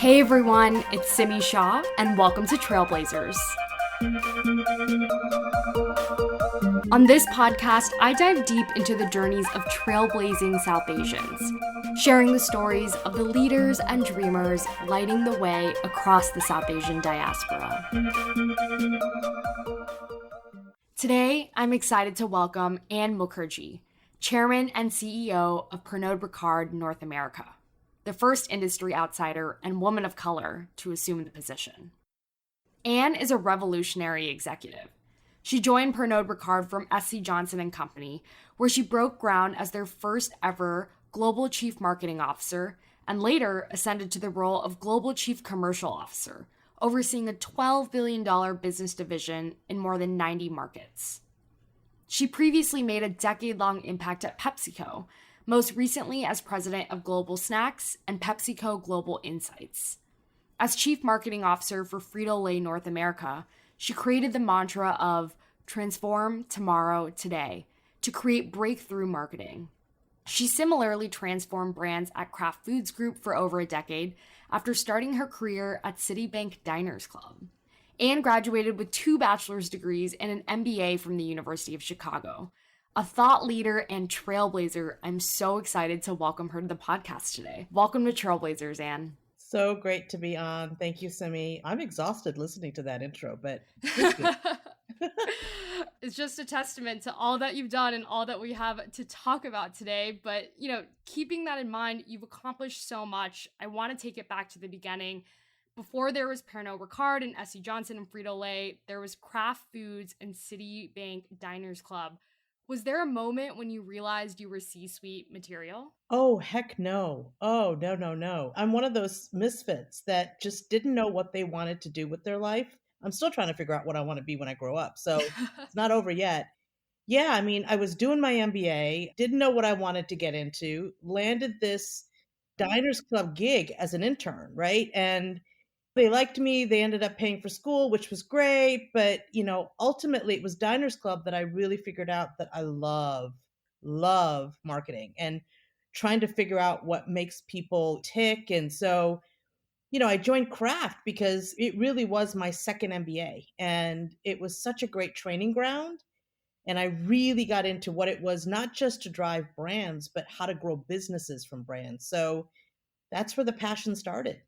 Hey everyone, it's Simi Shaw, and welcome to Trailblazers. On this podcast, I dive deep into the journeys of trailblazing South Asians, sharing the stories of the leaders and dreamers lighting the way across the South Asian diaspora. Today, I'm excited to welcome Ann Mukherjee, Chairman and CEO of Pernod Ricard North America, the first industry outsider and woman of color to assume the position. Ann is a revolutionary executive. She joined Pernod Ricard from SC Johnson & Company, where she broke ground as their first ever Global Chief Marketing Officer and later ascended to the role of Global Chief Commercial Officer, overseeing a $12 billion business division in more than 90 markets. She previously made a decade-long impact at PepsiCo, most recently as president of Global Snacks and PepsiCo Global Insights. As chief marketing officer for Frito-Lay North America, she created the mantra of transform tomorrow today to create breakthrough marketing. She similarly transformed brands at Kraft Foods Group for over a decade after starting her career at Citibank Diners Club. Ann graduated with 2 bachelor's degrees and an MBA from the University of Chicago. A thought leader and trailblazer, I'm so excited to welcome her to the podcast today. Welcome to Trailblazers, Ann. So great to be on. Thank you, Simi. I'm exhausted listening to that intro, but it's good. It's just a testament to all that you've done and all that we have to talk about today. But, keeping that in mind, you've accomplished so much. I want to take it back to the beginning. Before there was Pernod Ricard and SC Johnson and Frito-Lay, there was Kraft Foods and Citibank Diners Club. Was there a moment when you realized you were C-suite material? Oh, heck no. Oh, no. I'm one of those misfits that just didn't know what they wanted to do with their life. I'm still trying to figure out what I want to be when I grow up. So it's not over yet. Yeah, I was doing my MBA, didn't know what I wanted to get into, landed this Diners Club gig as an intern, right? And they liked me. They ended up paying for school, which was great. But, ultimately it was Diners Club that I really figured out that I love marketing and trying to figure out what makes people tick. And so, I joined Kraft because it really was my second MBA and it was such a great training ground. And I really got into what it was, not just to drive brands, but how to grow businesses from brands. So that's where the passion started.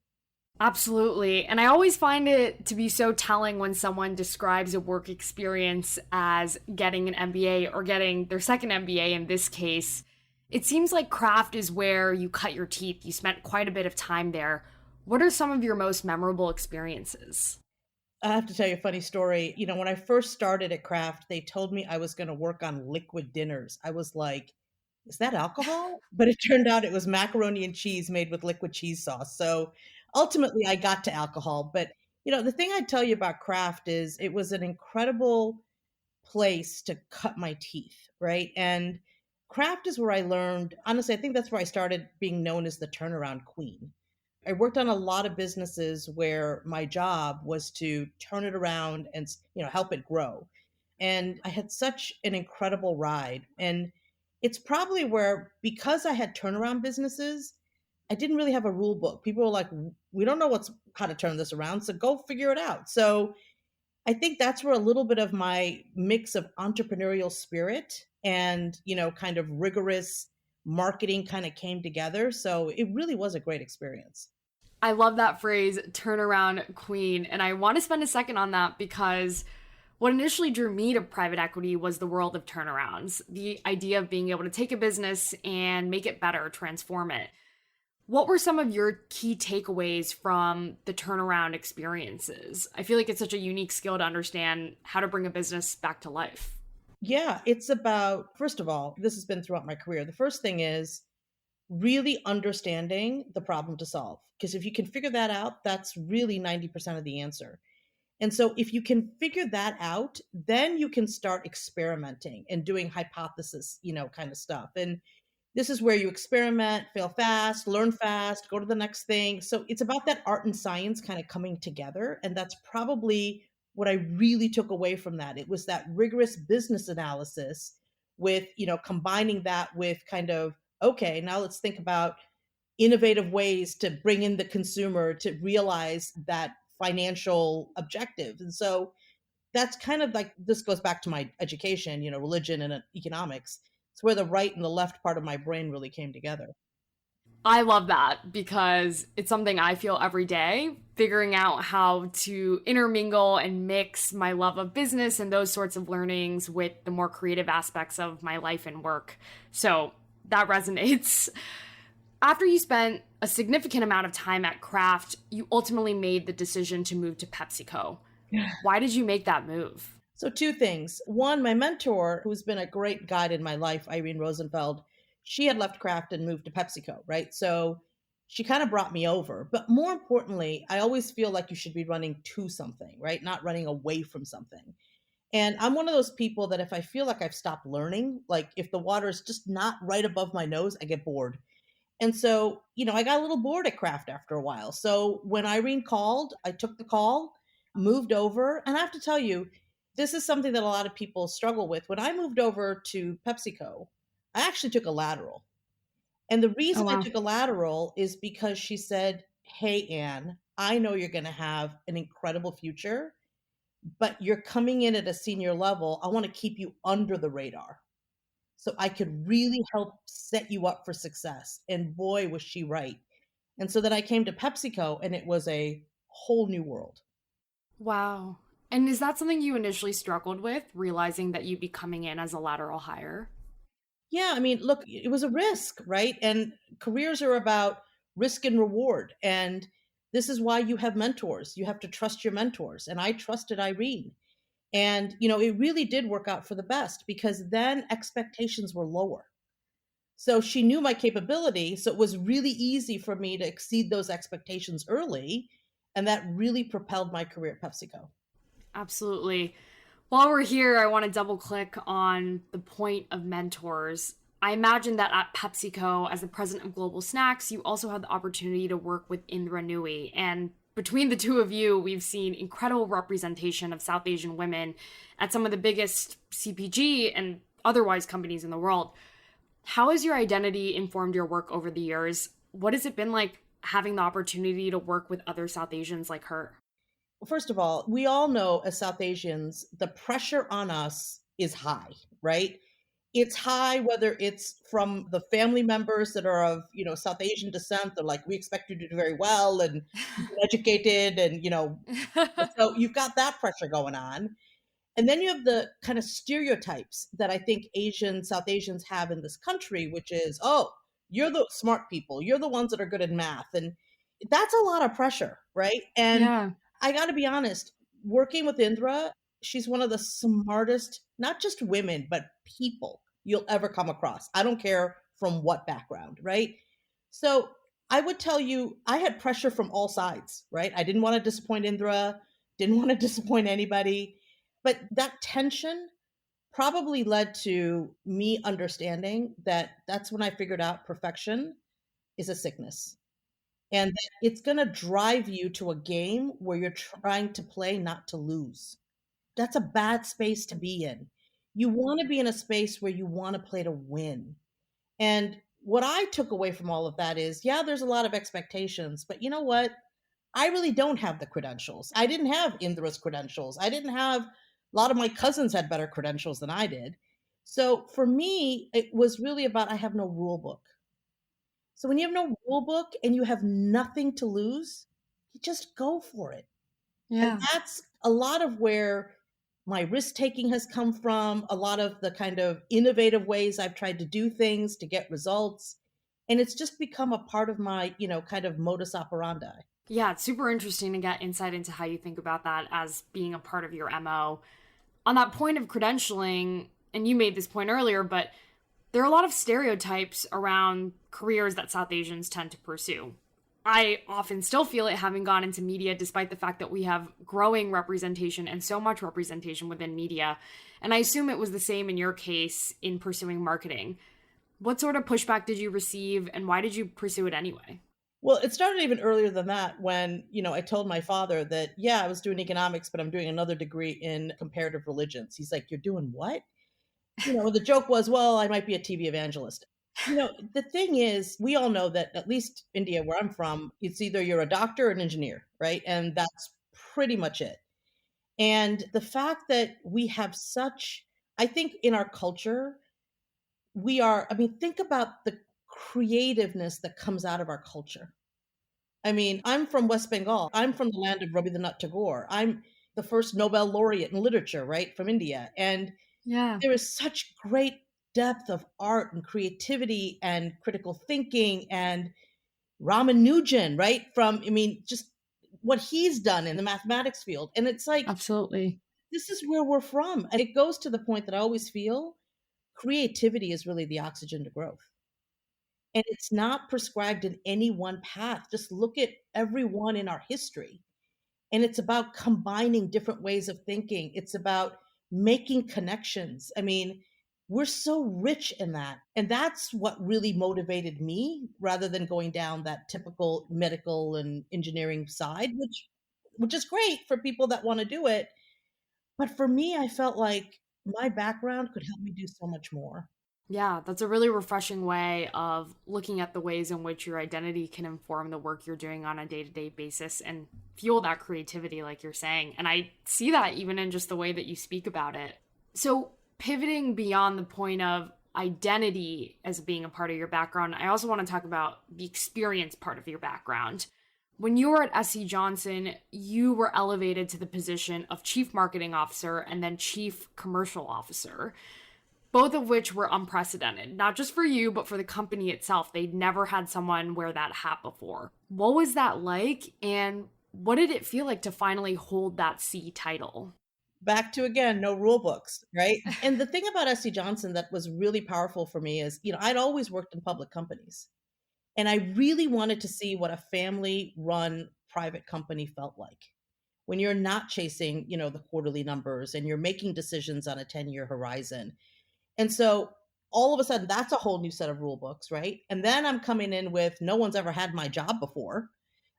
Absolutely. And I always find it to be so telling when someone describes a work experience as getting an MBA or getting their second MBA in this case. It seems like Kraft is where you cut your teeth. You spent quite a bit of time there. What are some of your most memorable experiences? I have to tell you a funny story. When I first started at Kraft, they told me I was going to work on liquid dinners. I was like, is that alcohol? But it turned out it was macaroni and cheese made with liquid cheese sauce. So ultimately I got to alcohol. But, the thing I'd tell you about Kraft is it was an incredible place to cut my teeth, right? And Kraft is where I learned, honestly, I think that's where I started being known as the turnaround queen. I worked on a lot of businesses where my job was to turn it around and, help it grow. And I had such an incredible ride. And it's probably where, because I had turnaround businesses, I didn't really have a rule book. People were like, we don't know how to turn this around, so go figure it out. So I think that's where a little bit of my mix of entrepreneurial spirit and, kind of rigorous marketing kind of came together. So it really was a great experience. I love that phrase, turnaround queen. And I want to spend a second on that because what initially drew me to private equity was the world of turnarounds, the idea of being able to take a business and make it better, transform it. What were some of your key takeaways from the turnaround experiences? I feel like it's such a unique skill to understand how to bring a business back to life. Yeah, it's about, first of all, this has been throughout my career. The first thing is really understanding the problem to solve. Because if you can figure that out, that's really 90% of the answer. And so if you can figure that out, then you can start experimenting and doing hypothesis, kind of stuff. And this is where you experiment, fail fast, learn fast, go to the next thing. So it's about that art and science kind of coming together. And that's probably what I really took away from that. It was that rigorous business analysis with, combining that with kind of, okay, now let's think about, innovative ways to bring in the consumer to realize that financial objective. And so that's kind of like, this goes back to my education, religion and economics. It's where the right and the left part of my brain really came together. I love that because it's something I feel every day, figuring out how to intermingle and mix my love of business and those sorts of learnings with the more creative aspects of my life and work. So that resonates. After you spent a significant amount of time at Kraft, you ultimately made the decision to move to PepsiCo. Why did you make that move? So, two things. One, my mentor, who's been a great guide in my life, Irene Rosenfeld, she had left Kraft and moved to PepsiCo, right? So she kind of brought me over. But more importantly, I always feel like you should be running to something, right? Not running away from something. And I'm one of those people that if I feel like I've stopped learning, like if the water is just not right above my nose, I get bored. And so, I got a little bored at Kraft after a while. So when Irene called, I took the call, moved over. And I have to tell you, this is something that a lot of people struggle with. When I moved over to PepsiCo, I actually took a lateral. And the Oh, reason I wow. took a lateral is because she said, "Hey, Anne, I know you're going to have an incredible future, but you're coming in at a senior level. I want to keep you under the radar so I could really help set you up for success." And boy, was she right. And so then I came to PepsiCo and it was a whole new world. Wow. And is that something you initially struggled with, realizing that you'd be coming in as a lateral hire? Yeah, I mean, look, it was a risk, right? And careers are about risk and reward. And this is why you have mentors. You have to trust your mentors. And I trusted Irene. And, it really did work out for the best because then expectations were lower. So she knew my capability. So it was really easy for me to exceed those expectations early. And that really propelled my career at PepsiCo. Absolutely. While we're here, I want to double click on the point of mentors. I imagine that at PepsiCo, as the president of Global Snacks, you also had the opportunity to work with Indra Nooyi. And between the two of you, we've seen incredible representation of South Asian women at some of the biggest CPG and otherwise companies in the world. How has your identity informed your work over the years? What has it been like having the opportunity to work with other South Asians like her? First of all, we all know as South Asians, the pressure on us is high, right? It's high whether it's from the family members that are of, South Asian descent. They're like, we expect you to do very well and be educated and, so you've got that pressure going on. And then you have the kind of stereotypes that I think South Asians have in this country, which is, oh, you're the smart people. You're the ones that are good at math. And that's a lot of pressure, right? And Yeah. I got to be honest, working with Indra, she's one of the smartest, not just women, but people you'll ever come across. I don't care from what background, right? So I would tell you, I had pressure from all sides, right? I didn't want to disappoint Indra, didn't want to disappoint anybody. But that tension probably led to me understanding that that's when I figured out perfection is a sickness and that it's going to drive you to a game where you're trying to play, not to lose. That's a bad space to be in. You want to be in a space where you want to play to win. And what I took away from all of that is, yeah, there's a lot of expectations, but you know what? I really don't have the credentials. I didn't have Indra's credentials. I didn't have, a lot of my cousins had better credentials than I did. So for me, it was really about I have no rule book. So when you have no rule book and you have nothing to lose, you just go for it. And Yeah. that's a lot of where my risk taking has come from, a lot of the kind of innovative ways I've tried to do things to get results. And it's just become a part of my, kind of modus operandi. Yeah, it's super interesting to get insight into how you think about that as being a part of your MO. On that point of credentialing, and you made this point earlier, but there are a lot of stereotypes around careers that South Asians tend to pursue. I often still feel it having gone into media, despite the fact that we have growing representation and so much representation within media. And I assume it was the same in your case in pursuing marketing. What sort of pushback did you receive, and why did you pursue it anyway? Well, it started even earlier than that when, I told my father that, yeah, I was doing economics, but I'm doing another degree in comparative religions. He's like, "You're doing what?" The joke was, well, I might be a TV evangelist. The thing is, we all know that at least India, where I'm from, it's either you're a doctor or an engineer, right? And that's pretty much it. And the fact that we have such, I think in our culture, I mean, think about the creativeness that comes out of our culture. I mean, I'm from West Bengal. I'm from the land of Rabindranath Tagore. I'm the first Nobel laureate in literature, right, from India. And Yeah, there is such great depth of art and creativity and critical thinking and Ramanujan, right? From, I mean, just what he's done in the mathematics field. And it's like, absolutely. this is where we're from. And it goes to the point that I always feel creativity is really the oxygen to growth. And it's not prescribed in any one path. Just look at everyone in our history. And it's about combining different ways of thinking. It's about making connections. I mean, we're so rich in that. And that's what really motivated me rather than going down that typical medical and engineering side, which is great for people that want to do it. But for me, I felt like my background could help me do so much more. Yeah, that's a really refreshing way of looking at the ways in which your identity can inform the work you're doing on a day to day basis and fuel that creativity, like you're saying. And I see that even in just the way that you speak about it. So, pivoting beyond the point of identity as being a part of your background, I also want to talk about the experience part of your background. When you were at SC Johnson, you were elevated to the position of chief marketing officer and then chief commercial officer, both of which were unprecedented, not just for you, but for the company itself. They'd never had someone wear that hat before. What was that like? And what did it feel like to finally hold that C title? Back to again, no rule books, right? And the thing about SC Johnson that was really powerful for me is, I'd always worked in public companies. And I really wanted to see what a family run private company felt like when you're not chasing, the quarterly numbers and you're making decisions on a 10-year horizon. And so all of a sudden, that's a whole new set of rule books, right? And then I'm coming in with no one's ever had my job before.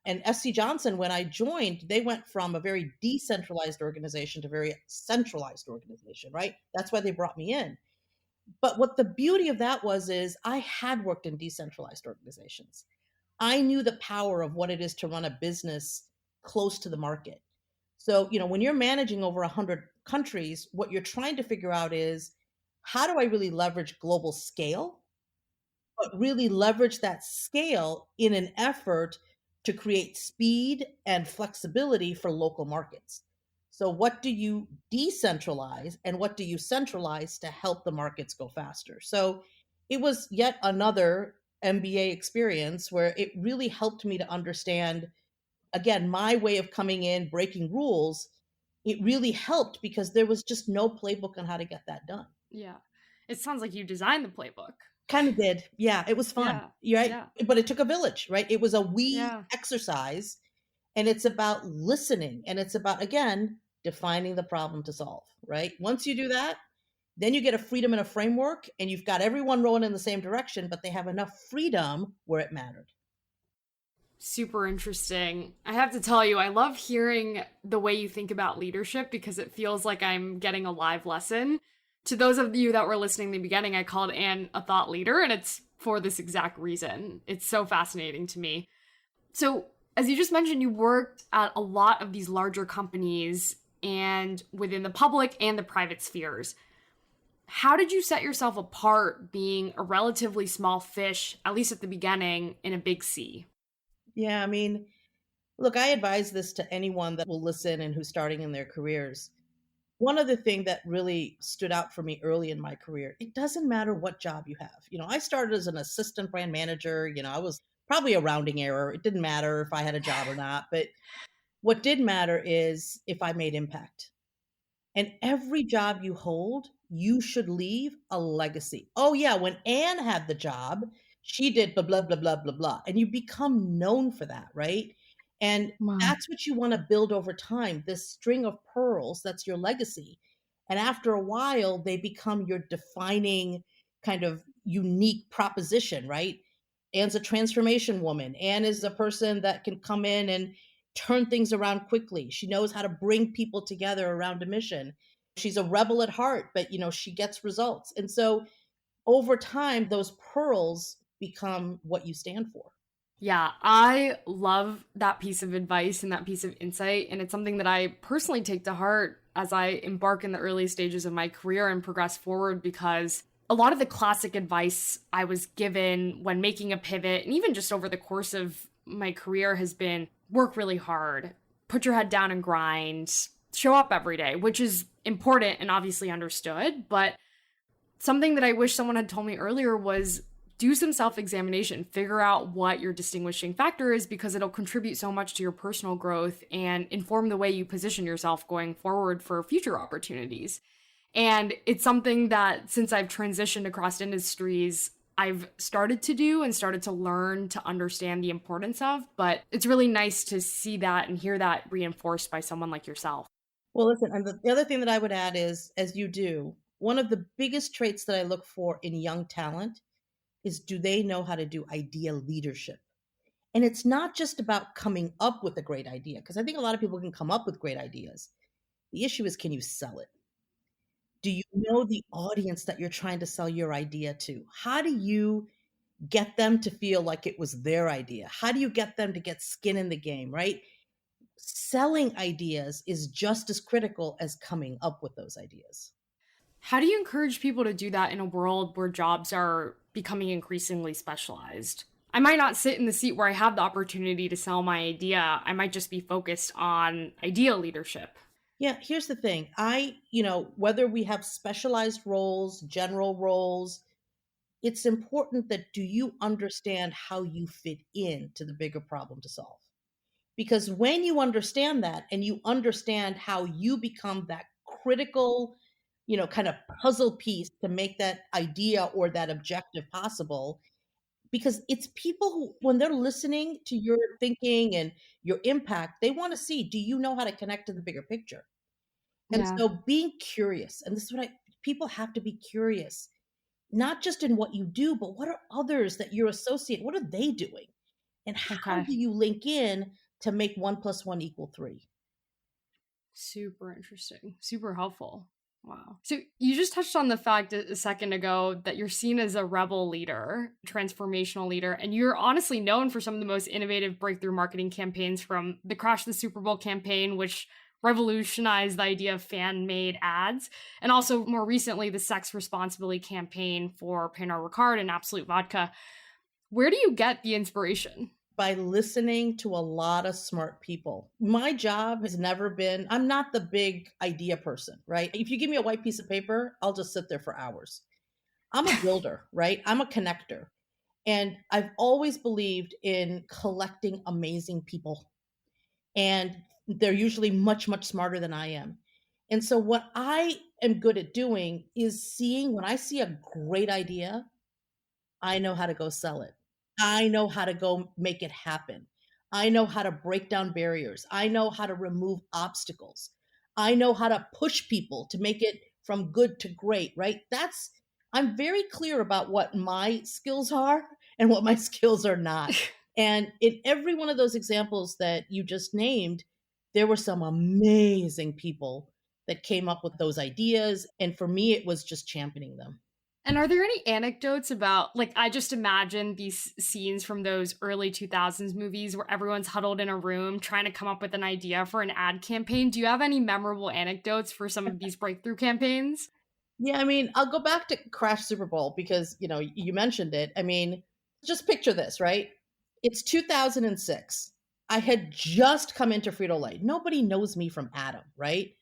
And SC Johnson, when I joined, they went from a very decentralized organization to a very centralized organization, right? That's why they brought me in. But what the beauty of that was is I had worked in decentralized organizations. I knew the power of what it is to run a business close to the market. So, when you're managing over 100 countries, what you're trying to figure out is how do I really leverage global scale, but really leverage that scale in an effort to create speed and flexibility for local markets. So, what do you decentralize and what do you centralize to help the markets go faster? So, it was yet another MBA experience where it really helped me to understand, again, my way of coming in, breaking rules. It really helped because there was just no playbook on how to get that done. Yeah. It sounds like you designed the playbook. Kind of did. Yeah, it was fun. Yeah. You're right. Yeah. But it took a village, right? It was a we Yeah. exercise, and it's about listening and it's about, again, defining the problem to solve, right? Once you do that, then you get a freedom and a framework, and you've got everyone rowing in the same direction, but they have enough freedom where it mattered. Super interesting. I have to tell you, I love hearing the way you think about leadership because it feels like I'm getting a live lesson. To those of you that were listening in the beginning, I called Ann a thought leader, and it's for this exact reason. It's so fascinating to me. So, as you just mentioned, you worked at a lot of these larger companies and within the public and the private spheres. How did you set yourself apart being a relatively small fish, at least at the beginning, in a big sea? Yeah, I mean, look, I advise this to anyone that will listen and who's starting in their careers. One other thing that really stood out for me early in my career, it doesn't matter what job you have. I started as an assistant brand manager. I was probably a rounding error. It didn't matter if I had a job or not. But what did matter is if I made impact. And every job you hold, you should leave a legacy. Oh, yeah, when Anne had the job, she did blah, blah, blah, blah, blah, blah. And you become known for that, right? And Wow. that's what you want to build over time, this string of pearls that's your legacy. And after a while, they become your defining kind of unique proposition, right? Anne's a transformation woman. Anne is a person that can come in and turn things around quickly. She knows how to bring people together around a mission. She's a rebel at heart, but she gets results. And so over time, those pearls become what you stand for. Yeah, I love that piece of advice and that piece of insight. And it's something that I personally take to heart as I embark in the early stages of my career and progress forward because a lot of the classic advice I was given when making a pivot and even just over the course of my career has been work really hard, put your head down and grind, show up every day, which is important and obviously understood. But something that I wish someone had told me earlier was do some self examination, figure out what your distinguishing factor is because it'll contribute so much to your personal growth and inform the way you position yourself going forward for future opportunities. And it's something that since I've transitioned across industries, I've started to do and started to learn to understand the importance of. But it's really nice to see that and hear that reinforced by someone like yourself. Well, listen, and the other thing that I would add is, as you do, one of the biggest traits that I look for in young talent is do they know how to do idea leadership? And it's not just about coming up with a great idea, because I think a lot of people can come up with great ideas. The issue is, can you sell it? Do you know the audience that you're trying to sell your idea to? How do you get them to feel like it was their idea? How do you get them to get skin in the game, right? Selling ideas is just as critical as coming up with those ideas. How do you encourage people to do that in a world where jobs are becoming increasingly specialized? I might not sit in the seat where I have the opportunity to sell my idea. I might just be focused on idea leadership. Yeah, here's the thing. Whether we have specialized roles, general roles, it's important that do you understand how you fit in to the bigger problem to solve? Because when you understand that and you understand how you become that critical, kind of puzzle piece to make that idea or that objective possible, because it's people who, when they're listening to your thinking and your impact, they want to see, do you know how to connect to the bigger picture? And Yeah. so being curious, and this is what people have to be curious, not just in what you do, but what are others that you're associated, what are they doing? And how Okay. do you link in to make 1 + 1 = 3? Super interesting. Super helpful. Wow. So you just touched on the fact a second ago that you're seen as a rebel leader, transformational leader, and you're honestly known for some of the most innovative breakthrough marketing campaigns from the Crash the Super Bowl campaign, which revolutionized the idea of fan-made ads, and also more recently the Sex Responsibly campaign for Pernod Ricard and Absolute Vodka. Where do you get the inspiration? By listening to a lot of smart people. My job has never been, I'm not the big idea person, right? If you give me a white piece of paper, I'll just sit there for hours. I'm a builder, right? I'm a connector. And I've always believed in collecting amazing people. And they're usually much, much smarter than I am. And so, what I am good at doing is seeing when I see a great idea, I know how to go sell it. I know how to go make it happen. I know how to break down barriers. I know how to remove obstacles. I know how to push people to make it from good to great, right? I'm very clear about what my skills are and what my skills are not. And in every one of those examples that you just named, there were some amazing people that came up with those ideas. And for me, it was just championing them. And are there any anecdotes about, like, I just imagine these scenes from those early 2000s movies where everyone's huddled in a room trying to come up with an idea for an ad campaign. Do you have any memorable anecdotes for some of these breakthrough campaigns? Yeah, I mean, I'll go back to Crash Super Bowl because, you mentioned it. I mean, just picture this, right? It's 2006. I had just come into Frito-Lay. Nobody knows me from Adam, right?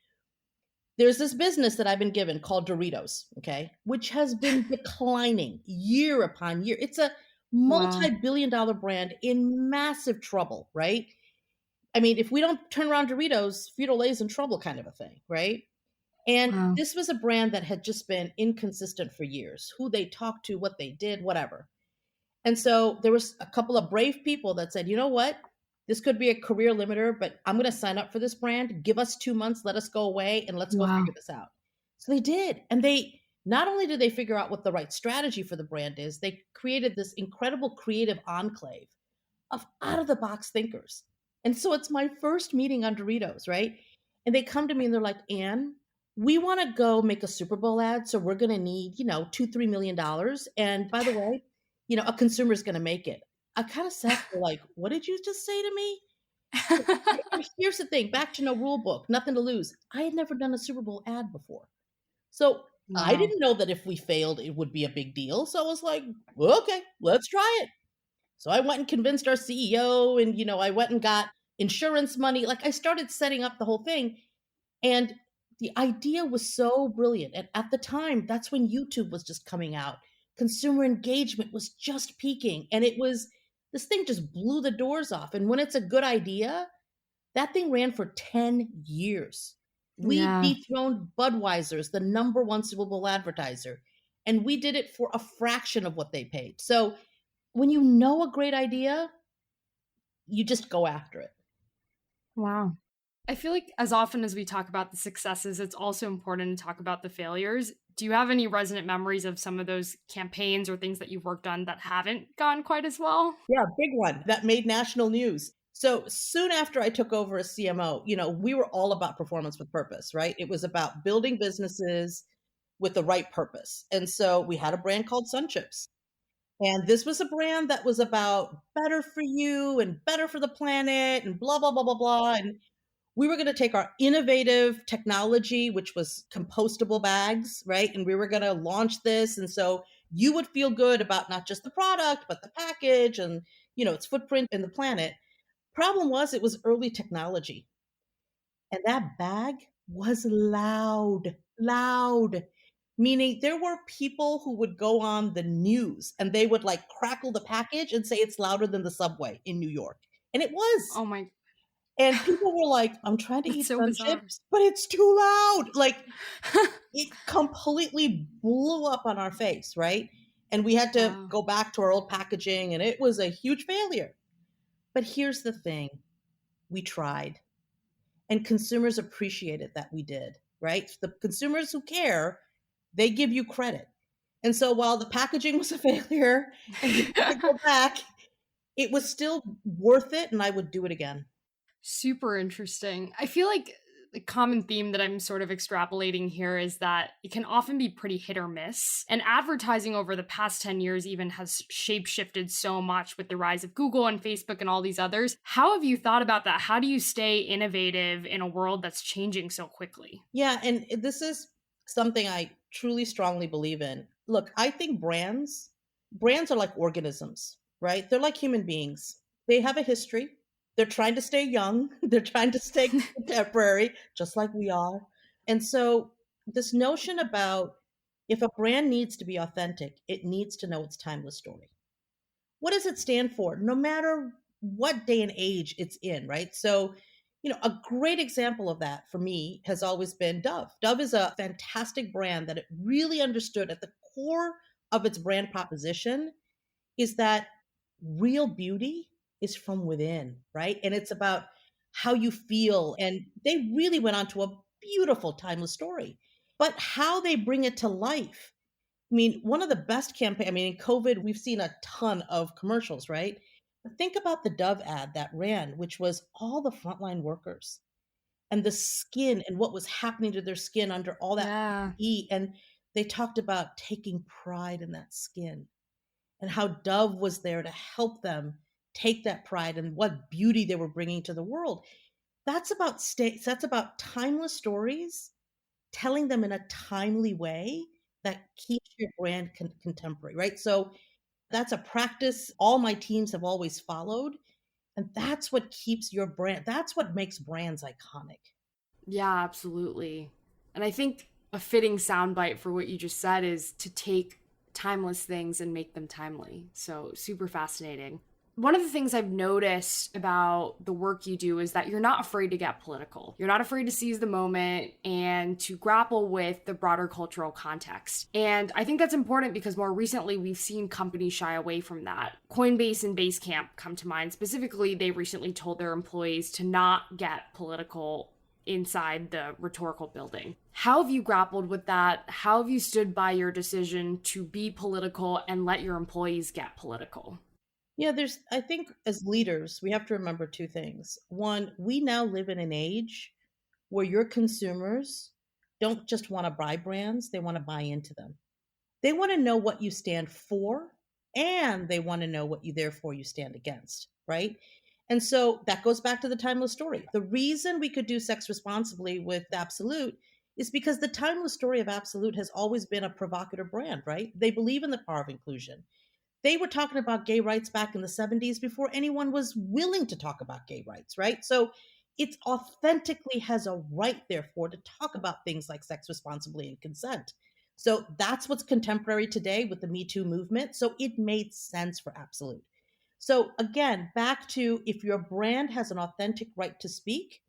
There's this business that I've been given called Doritos, okay, which has been declining year upon year. It's a Wow. multi-billion-dollar brand in massive trouble, right? I mean, if we don't turn around Doritos, Frito-Lay's in trouble kind of a thing, right? And Wow. this was a brand that had just been inconsistent for years, who they talked to, what they did, whatever. And so there was a couple of brave people that said, you know what? This could be a career limiter, but I'm going to sign up for this brand. Give us 2 months, let us go away, and let's go Wow. figure this out. So they did. And they not only did they figure out what the right strategy for the brand is, they created this incredible creative enclave of out of the box thinkers. And so it's my first meeting on Doritos, right? And they come to me and they're like, Ann, we want to go make a Super Bowl ad, so we're going to need, $2, $3 million. And by the way, a consumer is going to make it. I kind of sat there like, what did you just say to me? And here's the thing, back to no rule book, nothing to lose. I had never done a Super Bowl ad before. So I Wow. didn't know that if we failed, it would be a big deal. So I was like, well, okay, let's try it. So I went and convinced our CEO, and, I went and got insurance money. Like, I started setting up the whole thing. And the idea was so brilliant. And at the time, that's when YouTube was just coming out. Consumer engagement was just peaking. And this thing just blew the doors off. And when it's a good idea, that thing ran for 10 years. We Yeah. dethroned Budweiser as the number one Super Bowl advertiser. And we did it for a fraction of what they paid. So when you know a great idea, you just go after it. Wow. I feel like as often as we talk about the successes, it's also important to talk about the failures. Do you have any resonant memories of some of those campaigns or things that you've worked on that haven't gone quite as well? Yeah, big one that made national news. So soon after I took over as CMO, we were all about performance with purpose, right? It was about building businesses with the right purpose. And so we had a brand called Sun Chips. And this was a brand that was about better for you and better for the planet and blah, blah, blah, blah, blah. And we were going to take our innovative technology, which was compostable bags, right? And we were going to launch this. And so you would feel good about not just the product, but the package and, its footprint in the planet. Problem was, it was early technology. And that bag was loud, loud. Meaning there were people who would go on the news and they would like crackle the package and say it's louder than the subway in New York. And it was. Oh my, And people were like, I'm trying to that's eat so Sun bizarre. Chips, but it's too loud. Like, it completely blew up on our face, right? And we had to Wow. go back to our old packaging, and it was a huge failure. But here's the thing, we tried, and consumers appreciated that we did, right? The consumers who care, they give you credit. And so while the packaging was a failure and we had to go back, it was still worth it, and I would do it again. Super interesting. I feel like the common theme that I'm sort of extrapolating here is that it can often be pretty hit or miss. And advertising over the past 10 years even has shape shifted so much with the rise of Google and Facebook and all these others. How have you thought about that? How do you stay innovative in a world that's changing so quickly? Yeah, and this is something I truly strongly believe in. Look, I think brands are like organisms, right? They're like human beings. They have a history. They're trying to stay young. They're trying to stay contemporary, just like we are. And so this notion about if a brand needs to be authentic, it needs to know its timeless story. What does it stand for? No matter what day and age it's in, right? So, a great example of that for me has always been Dove. Dove is a fantastic brand that it really understood at the core of its brand proposition is that real beauty is from within, right? And it's about how you feel. And they really went on to a beautiful, timeless story. But how they bring it to life, I mean, one of the best campaign. I mean, in COVID, we've seen a ton of commercials, right? But think about the Dove ad that ran, which was all the frontline workers and the skin and what was happening to their skin under all that Yeah. PPE. And they talked about taking pride in that skin and how Dove was there to help them take that pride and what beauty they were bringing to the world. That's about timeless stories, telling them in a timely way that keeps your brand contemporary, right? So that's a practice all my teams have always followed. And that's what keeps your brand, that's what makes brands iconic. Yeah, absolutely. And I think a fitting soundbite for what you just said is to take timeless things and make them timely. So, super fascinating. One of the things I've noticed about the work you do is that you're not afraid to get political. You're not afraid to seize the moment and to grapple with the broader cultural context. And I think that's important because more recently we've seen companies shy away from that. Coinbase and Basecamp come to mind. Specifically, they recently told their employees to not get political inside the rhetorical building. How have you grappled with that? How have you stood by your decision to be political and let your employees get political? Yeah, I think as leaders, we have to remember two things. One, we now live in an age where your consumers don't just want to buy brands, they want to buy into them. They want to know what you stand for, and they want to know what you therefore you stand against, right? And so that goes back to the timeless story. The reason we could do sex responsibly with Absolute is because the timeless story of Absolute has always been a provocative brand, right? They believe in the power of inclusion. They were talking about gay rights back in the 70s before anyone was willing to talk about gay rights, right? So it authentically has a right, therefore, to talk about things like sex responsibly and consent. So that's what's contemporary today with the Me Too movement. So it made sense for Absolute. So again, back to if your brand has an authentic right to speak,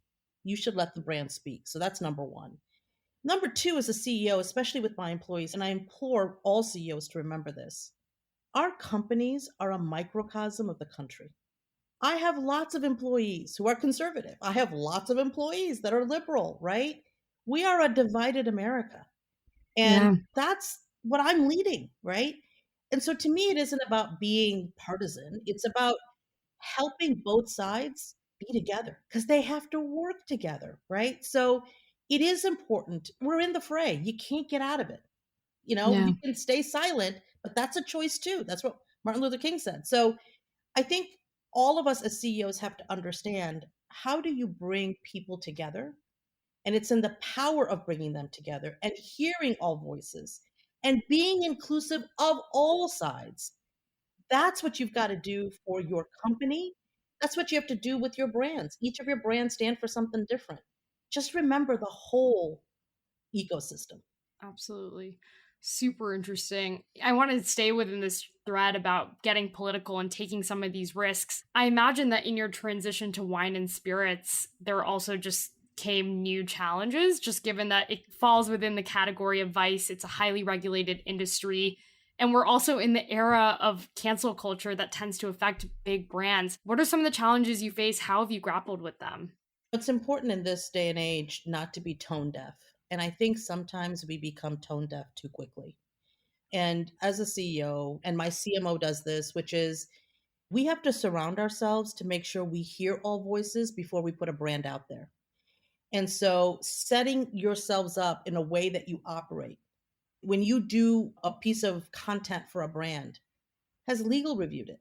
you should let the brand speak. So that's number one. Number two, as a CEO, especially with my employees, and I implore all CEOs to remember this, our companies are a microcosm of the country. I have lots of employees who are conservative. I have lots of employees that are liberal, right? We are a divided America. And Yeah. that's what I'm leading, right? And so to me, it isn't about being partisan. It's about helping both sides be together because they have to work together, right? So it is important. We're in the fray. You can't get out of it. Yeah. You can stay silent, but that's a choice too. That's what Martin Luther King said. So I think all of us as CEOs have to understand, how do you bring people together? And it's in the power of bringing them together and hearing all voices and being inclusive of all sides. That's what you've got to do for your company. That's what you have to do with your brands. Each of your brands stand for something different. Just remember the whole ecosystem. Absolutely. Super interesting. I want to stay within this thread about getting political and taking some of these risks. I imagine that in your transition to wine and spirits, there also just came new challenges, just given that it falls within the category of vice. It's a highly regulated industry. And we're also in the era of cancel culture that tends to affect big brands. What are some of the challenges you face? How have you grappled with them? It's important in this day and age not to be tone deaf. And I think sometimes we become tone deaf too quickly. And as a CEO, and my CMO does this, which is we have to surround ourselves to make sure we hear all voices before we put a brand out there. And so setting yourselves up in a way that you operate. When you do a piece of content for a brand, has legal reviewed it?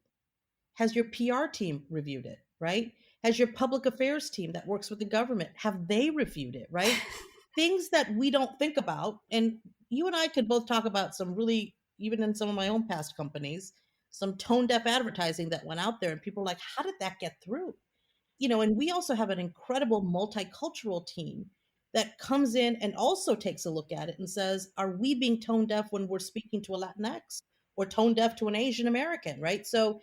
Has your PR team reviewed it, right? Has your public affairs team that works with the government, have they reviewed it, right? Things that we don't think about. And you and I could both talk about some really, even in some of my own past companies, some tone deaf advertising that went out there and people are like, how did that get through? And we also have an incredible multicultural team that comes in and also takes a look at it and says, are we being tone deaf when we're speaking to a Latinx or tone deaf to an Asian American, right? So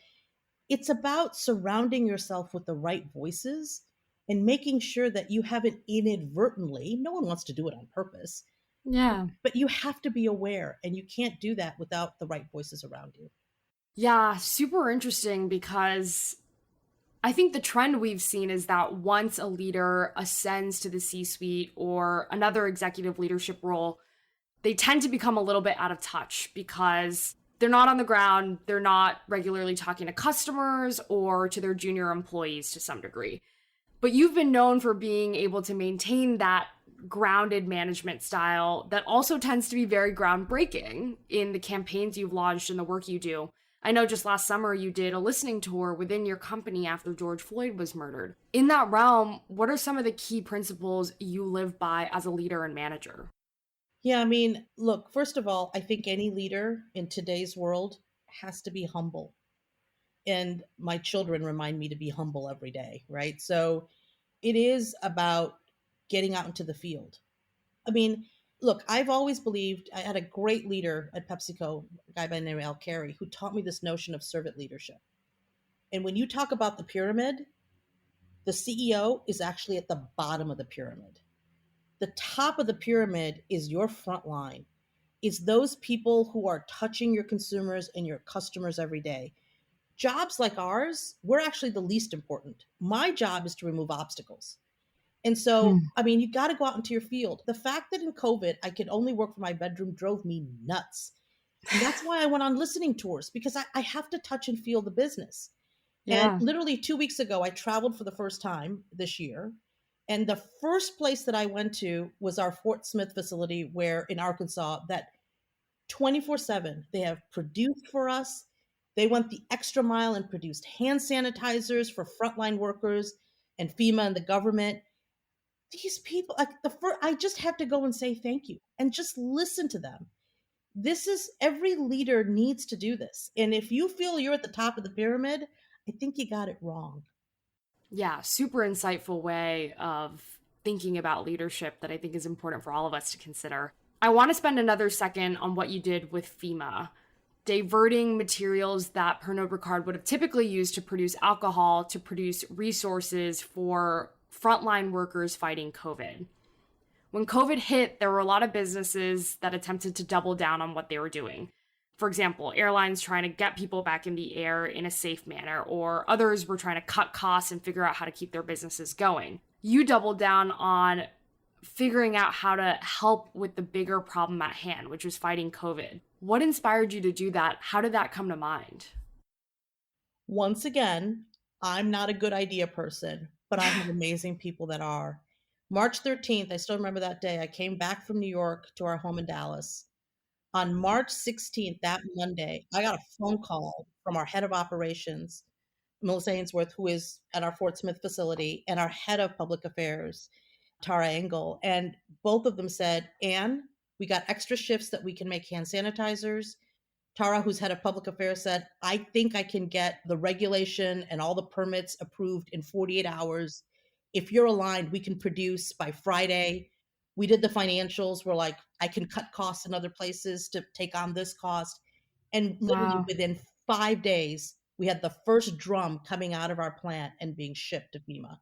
it's about surrounding yourself with the right voices and making sure that you haven't inadvertently, no one wants to do it on purpose, Yeah. but you have to be aware, and you can't do that without the right voices around you. Yeah, super interesting because I think the trend we've seen is that once a leader ascends to the C suite or another executive leadership role, they tend to become a little bit out of touch because they're not on the ground, they're not regularly talking to customers or to their junior employees to some degree. But you've been known for being able to maintain that grounded management style that also tends to be very groundbreaking in the campaigns you've launched and the work you do. I know just last summer you did a listening tour within your company after George Floyd was murdered. In that realm, what are some of the key principles you live by as a leader and manager? Yeah, I mean, look, first of all, I think any leader in today's world has to be humble. And my children remind me to be humble every day, right? So it is about getting out into the field. I mean, look, I've always believed I had a great leader at PepsiCo, a guy by the name of Al Carey, who taught me this notion of servant leadership. And when you talk about the pyramid, the CEO is actually at the bottom of the pyramid. The top of the pyramid is your front line. It's those people who are touching your consumers and your customers every day. Jobs like ours, we're actually the least important. My job is to remove obstacles. And so, Hmm. I mean, you got to go out into your field. The fact that in COVID, I could only work from my bedroom drove me nuts. And that's why I went on listening tours because I have to touch and feel the business. And Yeah. literally 2 weeks ago, I traveled for the first time this year. And the first place that I went to was our Fort Smith facility, where in Arkansas, that 24/7 they have produced for us. They went the extra mile and produced hand sanitizers for frontline workers and FEMA and the government. These people, like the first, I just have to go and say thank you and just listen to them. This is every leader needs to do this. And if you feel you're at the top of the pyramid, I think you got it wrong. Yeah, super insightful way of thinking about leadership that I think is important for all of us to consider. I want to spend another second on what you did with FEMA, diverting materials that Pernod Ricard would have typically used to produce alcohol to produce resources for frontline workers fighting COVID. When COVID hit, there were a lot of businesses that attempted to double down on what they were doing. For example, airlines trying to get people back in the air in a safe manner, or others were trying to cut costs and figure out how to keep their businesses going. You doubled down on figuring out how to help with the bigger problem at hand, which was fighting COVID. What inspired you to do that? How did that come to mind? Once again, I'm not a good idea person, but I have amazing people that are. March 13th, I still remember that day. I came back from New York to our home in Dallas. On March 16th, that Monday, I got a phone call from our head of operations, Melissa Ainsworth, who is at our Fort Smith facility, and our head of public affairs, Tara Engel. And both of them said, Ann, we got extra shifts that we can make hand sanitizers. Tara, who's head of public affairs, said, I think I can get the regulation and all the permits approved in 48 hours. If you're aligned, we can produce by Friday. We did the financials. We're like, I can cut costs in other places to take on this cost. And literally Wow. within 5 days, we had the first drum coming out of our plant and being shipped to FEMA.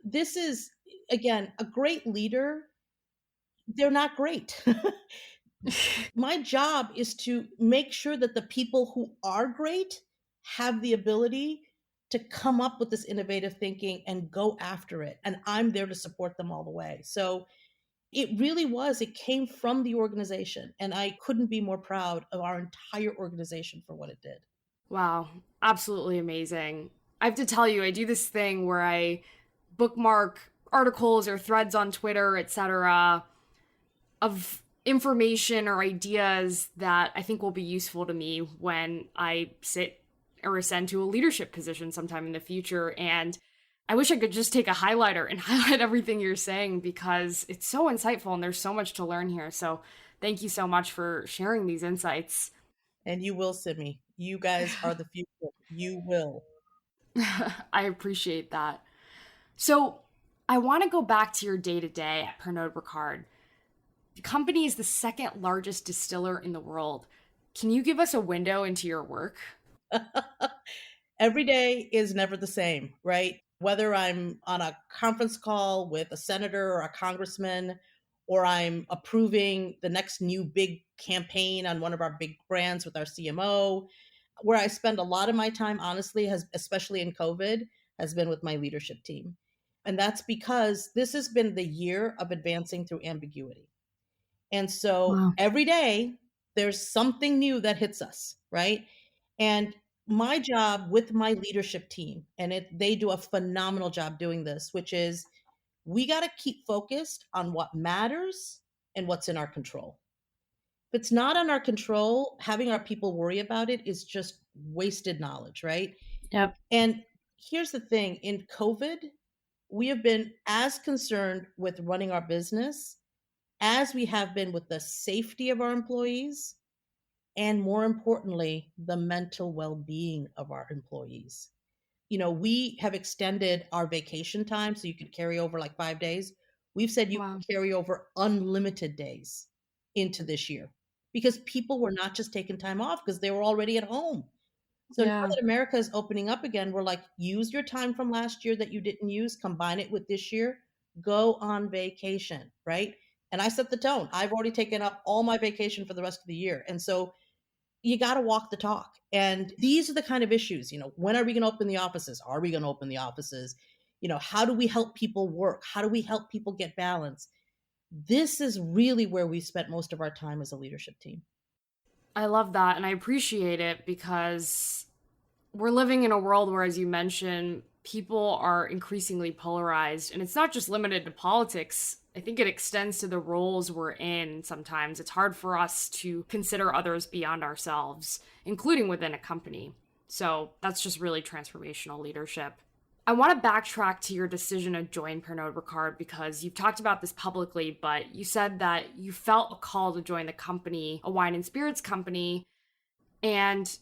This is, again, a great leader. They're not great. My job is to make sure that the people who are great have the ability to come up with this innovative thinking and go after it. And I'm there to support them all the way. So it really was, it came from the organization. And I couldn't be more proud of our entire organization for what it did. Wow, absolutely amazing. I have to tell you, I do this thing where I bookmark articles or threads on Twitter, etc., of information or ideas that I think will be useful to me when I sit or ascend to a leadership position sometime in the future. And I wish I could just take a highlighter and highlight everything you're saying because it's so insightful and there's so much to learn here. So thank you so much for sharing these insights. And you will, Simi. You guys are the future. You will. I appreciate that. So I want to go back to your day to day at Pernod Ricard. The company is the second largest distiller in the world. Can you give us a window into your work? Every day is never the same, right? Whether I'm on a conference call with a senator or a congressman, or I'm approving the next new big campaign on one of our big brands with our CMO, where I spend a lot of my time, honestly, has especially in COVID, has been with my leadership team. And that's because this has been the year of advancing through ambiguity. And so Wow. every day there's something new that hits us, right? And my job with my leadership team, and they do a phenomenal job doing this, which is we got to keep focused on what matters and what's in our control. If it's not on our control, having our people worry about it is just wasted knowledge, right? Yep. And here's the thing, in COVID, we have been as concerned with running our business as we have been with the safety of our employees and, more importantly, the mental well-being of our employees. We have extended our vacation time so you could carry over like 5 days. We've said you Wow. can carry over unlimited days into this year because people were not just taking time off because they were already at home. So now Yeah. that America is opening up again, we're like, use your time from last year that you didn't use, combine it with this year, go on vacation, right? And I set the tone. I've already taken up all my vacation for the rest of the year. And so you got to walk the talk. And these are the kind of issues, when are we going to open the offices? Are we going to open the offices? How do we help people work? How do we help people get balance? This is really where we spent most of our time as a leadership team. I love that. And I appreciate it because we're living in a world where, as you mentioned, people are increasingly polarized, and it's not just limited to politics. I think it extends to the roles we're in sometimes. It's hard for us to consider others beyond ourselves, including within a company. So that's just really transformational leadership. I want to backtrack to your decision to join Pernod Ricard because you've talked about this publicly, but you said that you felt a call to join the company, a wine and spirits company, and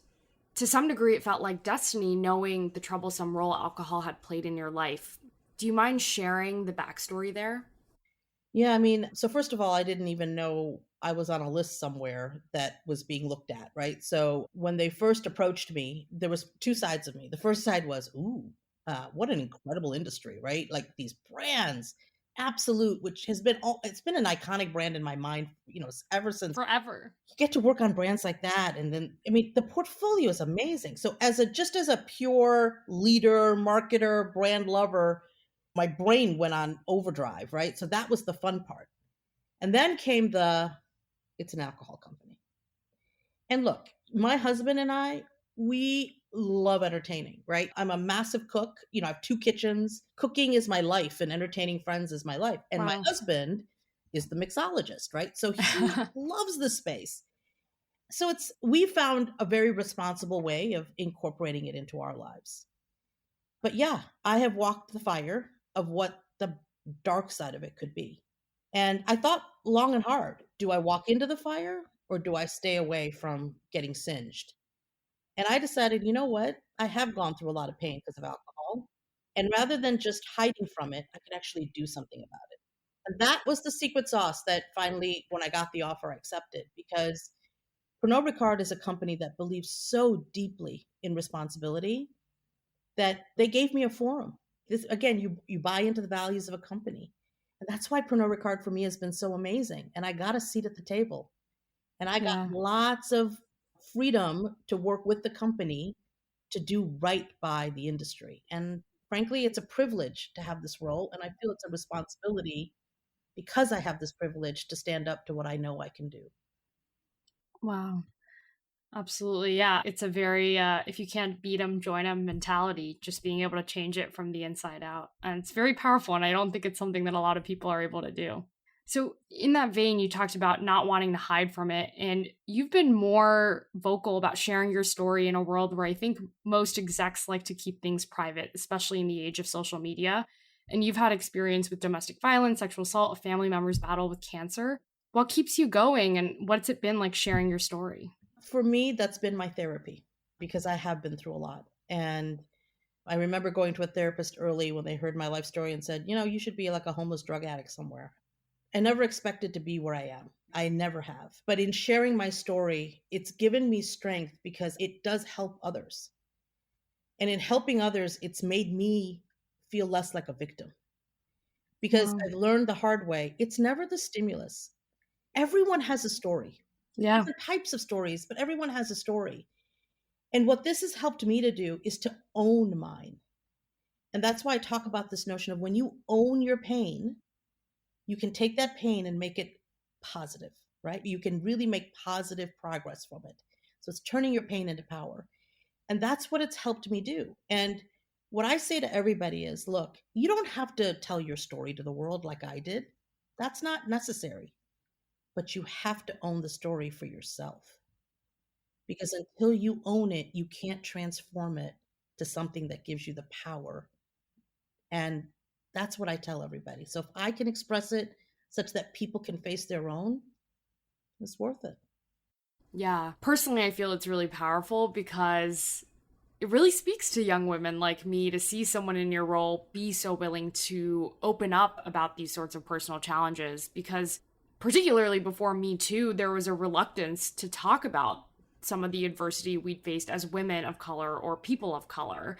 to some degree it felt like destiny knowing the troublesome role alcohol had played in your life. Do you mind sharing the backstory there? Yeah, I mean, so first of all, I didn't even know I was on a list somewhere that was being looked at, right? So when they first approached me, there was two sides of me. The first side was, ooh, what an incredible industry, right? Like these brands, Absolute, which has been it's been an iconic brand in my mind, ever since Forever. you get to work on brands like that. And then, I mean, the portfolio is amazing. So just as a pure leader, marketer, brand lover, my brain went on overdrive, right? So that was the fun part. And then came it's an alcohol company. And look, my husband and I, we love entertaining, right? I'm a massive cook. I have two kitchens. Cooking is my life and entertaining friends is my life. And my Wow. husband is the mixologist, right? So he loves the space. So we found a very responsible way of incorporating it into our lives. But yeah, I have walked the fire of what the dark side of it could be. And I thought long and hard, do I walk into the fire or do I stay away from getting singed? And I decided, you know what? I have gone through a lot of pain because of alcohol. And rather than just hiding from it, I could actually do something about it. And that was the secret sauce that finally, when I got the offer, I accepted because Pernod Ricard is a company that believes so deeply in responsibility that they gave me a forum. This again, you buy into the values of a company. And that's why Pernod Ricard for me has been so amazing. And I got a seat at the table. And I got Yeah. lots of freedom to work with the company to do right by the industry. And frankly, it's a privilege to have this role. And I feel it's a responsibility because I have this privilege to stand up to what I know I can do. Wow. Absolutely. Yeah. It's a very, if you can't beat them, join them mentality, just being able to change it from the inside out. And it's very powerful. And I don't think it's something that a lot of people are able to do. So, in that vein, you talked about not wanting to hide from it. And you've been more vocal about sharing your story in a world where I think most execs like to keep things private, especially in the age of social media. And you've had experience with domestic violence, sexual assault, a family member's battle with cancer. What keeps you going? And what's it been like sharing your story? For me, that's been my therapy because I have been through a lot. And I remember going to a therapist early when they heard my life story and said, you should be like a homeless drug addict somewhere. I never expected to be where I am. I never have. But in sharing my story, it's given me strength because it does help others. And in helping others, it's made me feel less like a victim because Wow. I've learned the hard way. It's never the stimulus. Everyone has a story, Yeah. different types of stories, but everyone has a story. And what this has helped me to do is to own mine. And that's why I talk about this notion of when you own your pain, you can take that pain and make it positive, right? You can really make positive progress from it. So it's turning your pain into power. And that's what it's helped me do. And what I say to everybody is look, you don't have to tell your story to the world like I did. That's not necessary. But you have to own the story for yourself. Because until you own it, you can't transform it to something that gives you the power. And that's what I tell everybody. So if I can express it such that people can face their own, it's worth it. Yeah. Personally, I feel it's really powerful because it really speaks to young women like me to see someone in your role be so willing to open up about these sorts of personal challenges because particularly before Me Too, there was a reluctance to talk about some of the adversity we'd faced as women of color or people of color.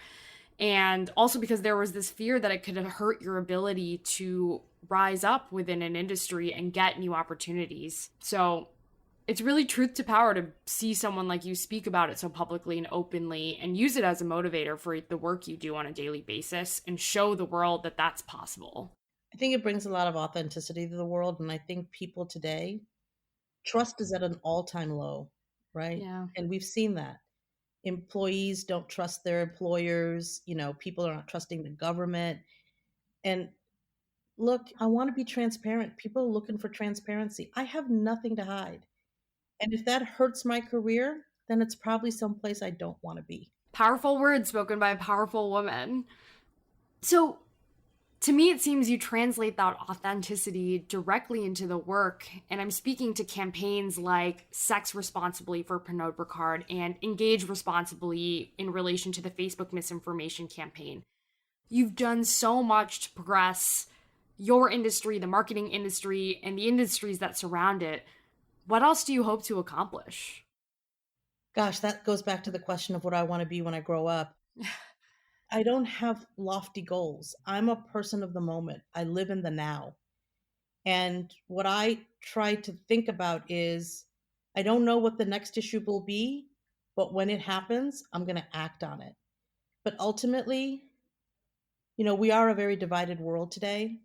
And also because there was this fear that it could hurt your ability to rise up within an industry and get new opportunities. So it's really truth to power to see someone like you speak about it so publicly and openly and use it as a motivator for the work you do on a daily basis and show the world that that's possible. I think it brings a lot of authenticity to the world. And I think people today, trust is at an all time low, right? Yeah. And we've seen that. employees don't trust their employers, people are not trusting the government. And look, I want to be transparent. People are looking for transparency. I have nothing to hide. And if that hurts my career, then it's probably someplace I don't want to be. Powerful words spoken by a powerful woman. So, to me, it seems you translate that authenticity directly into the work. And I'm speaking to campaigns like Sex Responsibly for Pernod Ricard and Engage Responsibly in relation to the Facebook misinformation campaign. You've done so much to progress your industry, the marketing industry, and the industries that surround it. What else do you hope to accomplish? Gosh, that goes back to the question of what I want to be when I grow up. I don't have lofty goals. I'm a person of the moment. I live in the now. And what I try to think about is I don't know what the next issue will be, but when it happens, I'm going to act on it. But ultimately, we are a very divided world today.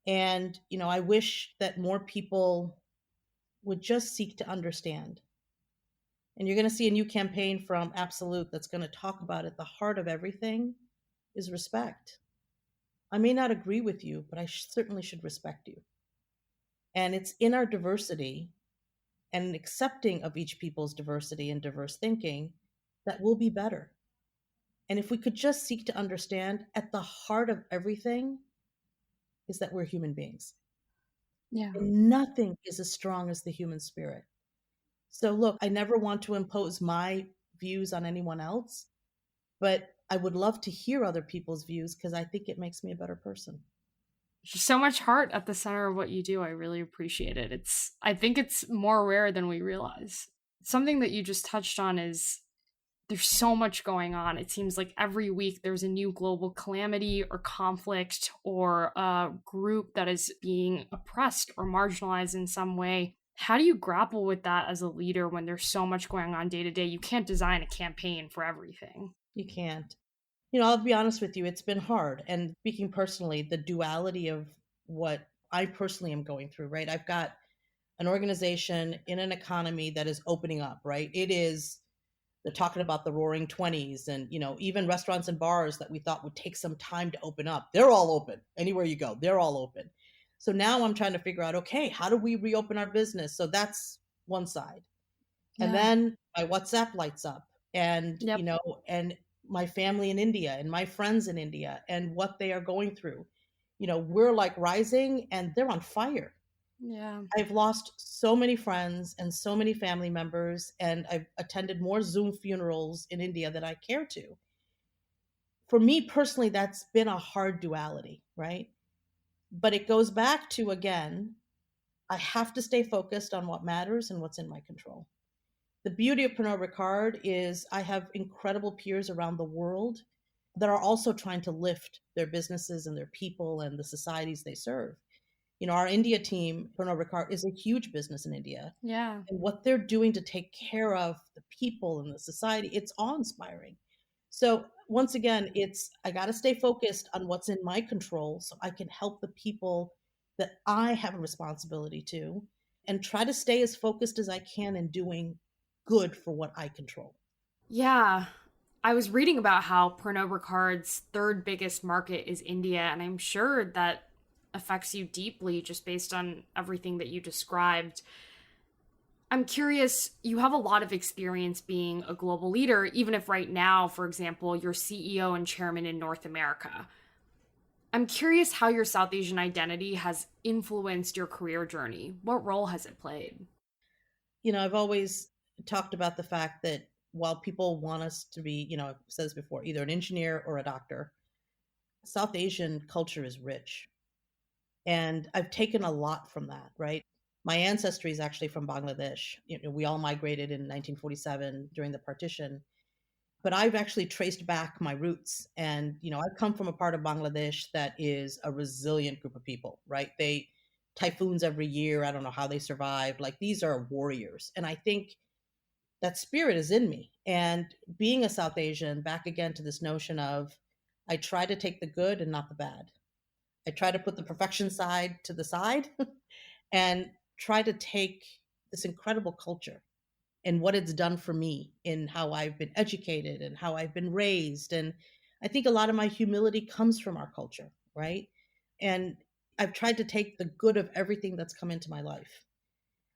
And, I wish that more people would just seek to understand. And you're going to see a new campaign from Absolute that's going to talk about it. The heart of everything is respect. I may not agree with you, but I certainly should respect you. And it's in our diversity and accepting of each people's diversity and diverse thinking that we'll be better. And if we could just seek to understand, at the heart of everything is that we're human beings. Yeah. And nothing is as strong as the human spirit. So look, I never want to impose my views on anyone else, but I would love to hear other people's views because I think it makes me a better person. There's so much heart at the center of what you do. I really appreciate it. I think it's more rare than we realize. Something that you just touched on is there's so much going on. It seems like every week there's a new global calamity or conflict or a group that is being oppressed or marginalized in some way. How do you grapple with that as a leader when there's so much going on day to day? You can't design a campaign for everything. You can't. I'll be honest with you, it's been hard. And speaking personally, the duality of what I personally am going through, right? I've got an organization in an economy that is opening up, right? They're talking about the roaring 20s and, even restaurants and bars that we thought would take some time to open up. They're all open. Anywhere you go, they're all open. So now I'm trying to figure out, okay, how do we reopen our business? So that's one side. Yeah. And then my WhatsApp lights up and, Yep. and my family in India and my friends in India and what they are going through. We're like rising and they're on fire. Yeah. I've lost so many friends and so many family members, and I've attended more Zoom funerals in India than I care to. For me personally, that's been a hard duality, right? But it goes back to, again, I have to stay focused on what matters and what's in my control. The beauty of Pernod Ricard is I have incredible peers around the world that are also trying to lift their businesses and their people and the societies they serve. Our India team, Pernod Ricard, is a huge business in India. Yeah. And what they're doing to take care of the people and the society, it's awe-inspiring. So once again, I got to stay focused on what's in my control so I can help the people that I have a responsibility to and try to stay as focused as I can in doing good for what I control. Yeah. I was reading about how Pernod Ricard's third biggest market is India, and I'm sure that affects you deeply just based on everything that you described. I'm curious, you have a lot of experience being a global leader, even if right now, for example, you're CEO and chairman in North America. I'm curious how your South Asian identity has influenced your career journey. What role has it played? I've always talked about the fact that while people want us to be, I've said this before, either an engineer or a doctor, South Asian culture is rich. And I've taken a lot from that, right? My ancestry is actually from Bangladesh. We all migrated in 1947 during the partition. But I've actually traced back my roots. And, I've come from a part of Bangladesh that is a resilient group of people, right? Typhoons every year. I don't know how they survive. Like, these are warriors. And I think that spirit is in me. And being a South Asian, back again to this notion of I try to take the good and not the bad. I try to put the perfection side to the side and try to take this incredible culture and what it's done for me in how I've been educated and how I've been raised. And I think a lot of my humility comes from our culture, right? And I've tried to take the good of everything that's come into my life.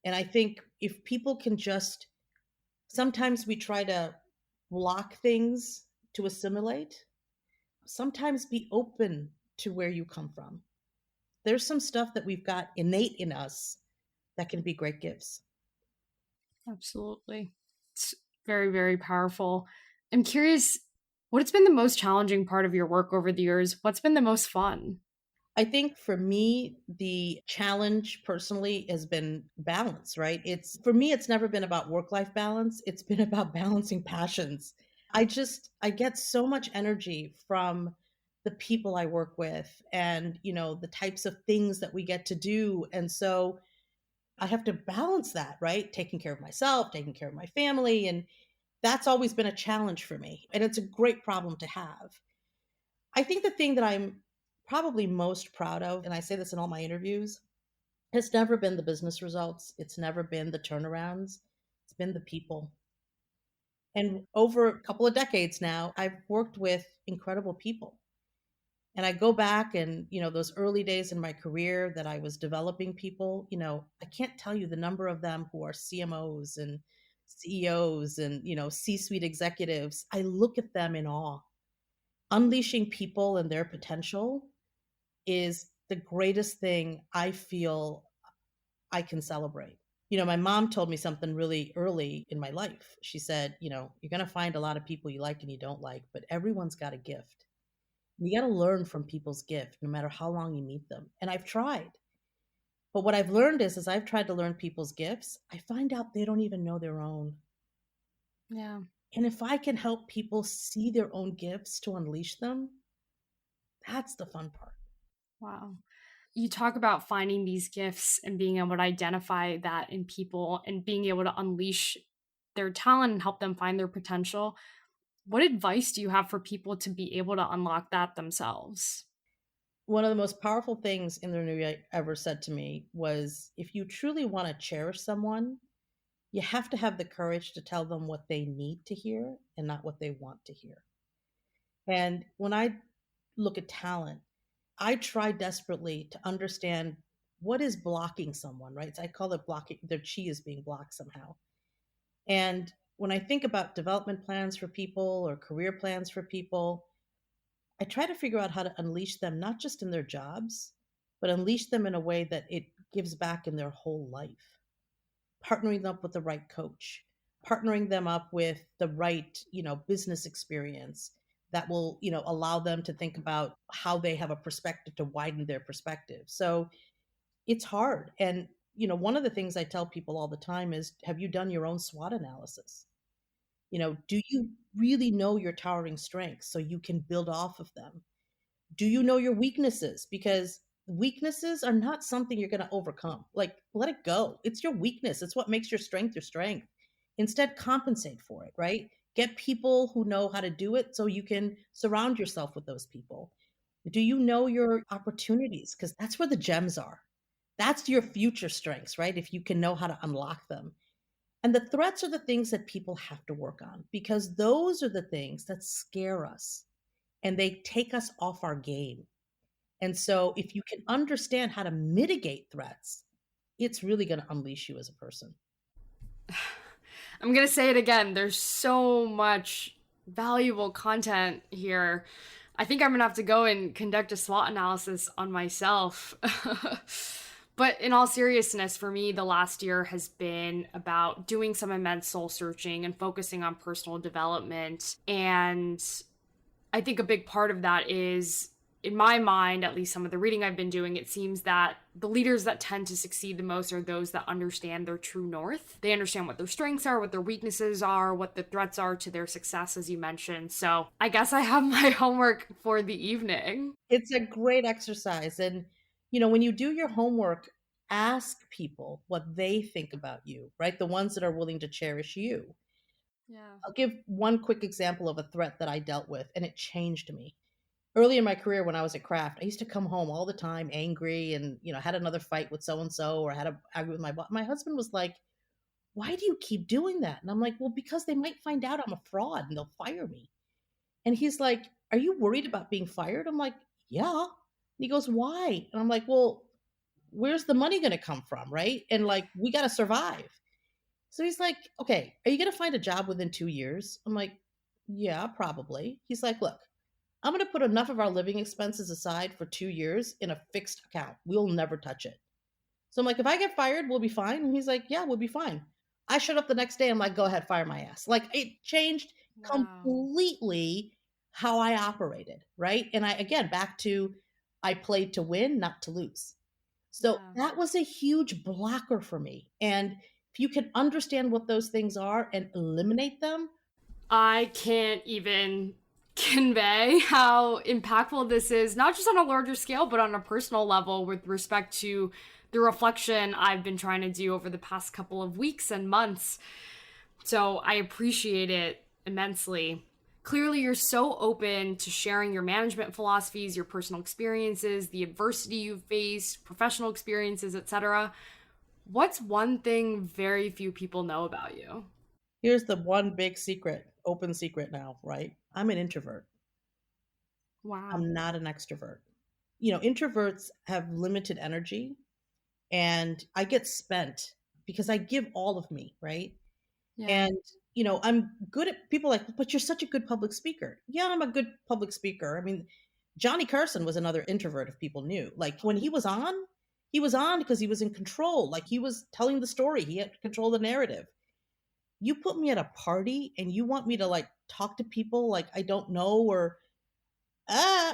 And I think if people can just, sometimes we try to block things to assimilate, sometimes be open to where you come from. There's some stuff that we've got innate in us that can be great gifts. Absolutely. It's very, very powerful. I'm curious, what's been the most challenging part of your work over the years? What's been the most fun? I think for me, the challenge personally has been balance, right? It's for me, it's never been about work life balance. It's been about balancing passions. I get so much energy from the people I work with and, the types of things that we get to do. And so I have to balance that, right? Taking care of myself, taking care of my family. And that's always been a challenge for me. And it's a great problem to have. I think the thing that I'm probably most proud of, and I say this in all my interviews, has never been the business results. It's never been the turnarounds. It's been the people. And over a couple of decades now, I've worked with incredible people. And I go back and, those early days in my career that I was developing people, I can't tell you the number of them who are CMOs and CEOs and, C-suite executives. I look at them in awe. Unleashing people and their potential is the greatest thing I feel I can celebrate. My mom told me something really early in my life. She said, you're going to find a lot of people you like and you don't like, but everyone's got a gift. You got to learn from people's gift, no matter how long you meet them. And I've tried. But what I've learned is, as I've tried to learn people's gifts, I find out they don't even know their own. Yeah. And if I can help people see their own gifts to unleash them, that's the fun part. Wow. You talk about finding these gifts and being able to identify that in people and being able to unleash their talent and help them find their potential. What advice do you have for people to be able to unlock that themselves? One of the most powerful things in the interview ever said to me was, if you truly want to cherish someone, you have to have the courage to tell them what they need to hear and not what they want to hear. And when I look at talent, I try desperately to understand what is blocking someone, right? So I call it blocking, their chi is being blocked somehow. And when I think about development plans for people or career plans for people, I try to figure out how to unleash them, not just in their jobs, but unleash them in a way that it gives back in their whole life. Partnering them up with the right coach, partnering them up with the right, business experience that will, allow them to think about how they have a perspective to widen their perspective. So it's hard. And, one of the things I tell people all the time is, have you done your own SWOT analysis? Do you really know your towering strengths so you can build off of them? Do you know your weaknesses? Because weaknesses are not something you're going to overcome. Like, let it go. It's your weakness. It's what makes your strength your strength. Instead, compensate for it, right? Get people who know how to do it so you can surround yourself with those people. Do you know your opportunities? Because that's where the gems are. That's your future strengths, right? If you can know how to unlock them. And the threats are the things that people have to work on, because those are the things that scare us and they take us off our game. And so if you can understand how to mitigate threats, it's really going to unleash you as a person. I'm going to say it again. There's so much valuable content here. I think I'm going to have to go and conduct a SWOT analysis on myself. But in all seriousness, for me, the last year has been about doing some immense soul searching and focusing on personal development. And I think a big part of that is, in my mind, at least some of the reading I've been doing, it seems that the leaders that tend to succeed the most are those that understand their true north. They understand what their strengths are, what their weaknesses are, what the threats are to their success, as you mentioned. So I guess I have my homework for the evening. It's a great exercise. And, when you do your homework, ask people what they think about you, right? The ones that are willing to cherish you. Yeah. I'll give one quick example of a threat that I dealt with, and it changed me. Early in my career when I was at Kraft, I used to come home all the time angry and, had another fight with so and so, or had a argue with my boss. My husband was like, why do you keep doing that? And I'm like, well, because they might find out I'm a fraud and they'll fire me. And he's like, are you worried about being fired? I'm like, yeah. And he goes, why? And I'm like, well, where's the money going to come from? Right. And like, we got to survive. So he's like, okay, are you going to find a job within 2 years? I'm like, yeah, probably. He's like, look, I'm going to put enough of our living expenses aside for 2 years in a fixed account. We'll never touch it. So I'm like, if I get fired, we'll be fine. And he's like, yeah, we'll be fine. I showed up the next day. I'm like, go ahead, fire my ass. Like it changed Wow. completely how I operated. Right. And again, back to, I played to win, not to lose. So Yeah. that was a huge blocker for me. And if you can understand what those things are and eliminate them. I can't even convey how impactful this is, not just on a larger scale, but on a personal level with respect to the reflection I've been trying to do over the past couple of weeks and months. So I appreciate it immensely. Clearly, you're so open to sharing your management philosophies, your personal experiences, the adversity you've faced, professional experiences, etc. What's one thing very few people know about you? Here's the one big secret, open secret now, right? I'm an introvert. Wow. I'm not an extrovert. Introverts have limited energy and I get spent because I give all of me, right? Yeah. And, I'm good at people like, but you're such a good public speaker. Yeah, I'm a good public speaker. I mean, Johnny Carson was another introvert if people knew. Like when he was on because he was in control. Like he was telling the story. He had to control the narrative. You put me at a party and you want me to like talk to people like I don't know or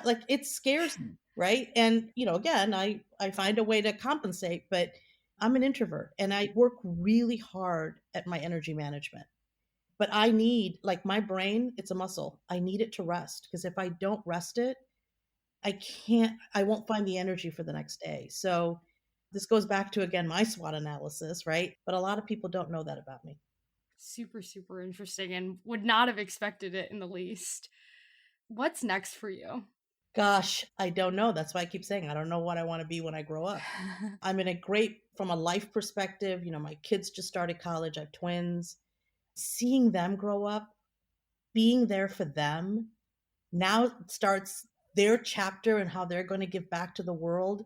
like it scares me, right? And again, I find a way to compensate, but I'm an introvert and I work really hard at my energy management. But I need like my brain, it's a muscle. I need it to rest because if I don't rest it, I won't find the energy for the next day. So this goes back to again my SWOT analysis, right? But a lot of people don't know that about me. Super, super interesting and would not have expected it in the least. What's next for you? Gosh, I don't know. That's why I keep saying I don't know what I want to be when I grow up. I'm in a great, from a life perspective, my kids just started college. I have twins. Seeing them grow up, being there for them, now starts their chapter and how they're going to give back to the world.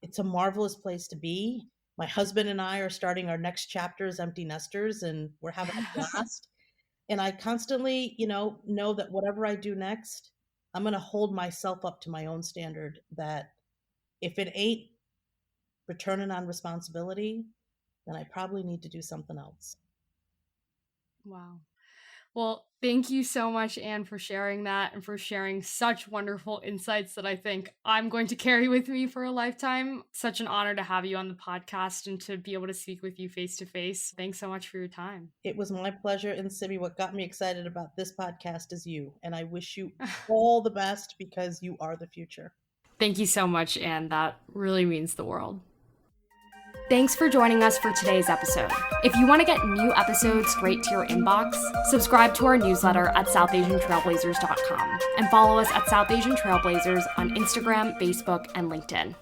It's a marvelous place to be. My husband and I are starting our next chapter as empty nesters, and we're having a blast. And I constantly, know that whatever I do next, I'm going to hold myself up to my own standard that if it ain't returning on responsibility, then I probably need to do something else. Wow. Well, thank you so much, Anne, for sharing that and for sharing such wonderful insights that I think I'm going to carry with me for a lifetime. Such an honor to have you on the podcast and to be able to speak with you face to face. Thanks so much for your time. It was my pleasure. And Simi, what got me excited about this podcast is you. And I wish you all the best because you are the future. Thank you so much, Anne. That really means the world. Thanks for joining us for today's episode. If you want to get new episodes straight to your inbox, subscribe to our newsletter at southasiantrailblazers.com and follow us at South Asian Trailblazers on Instagram, Facebook, and LinkedIn.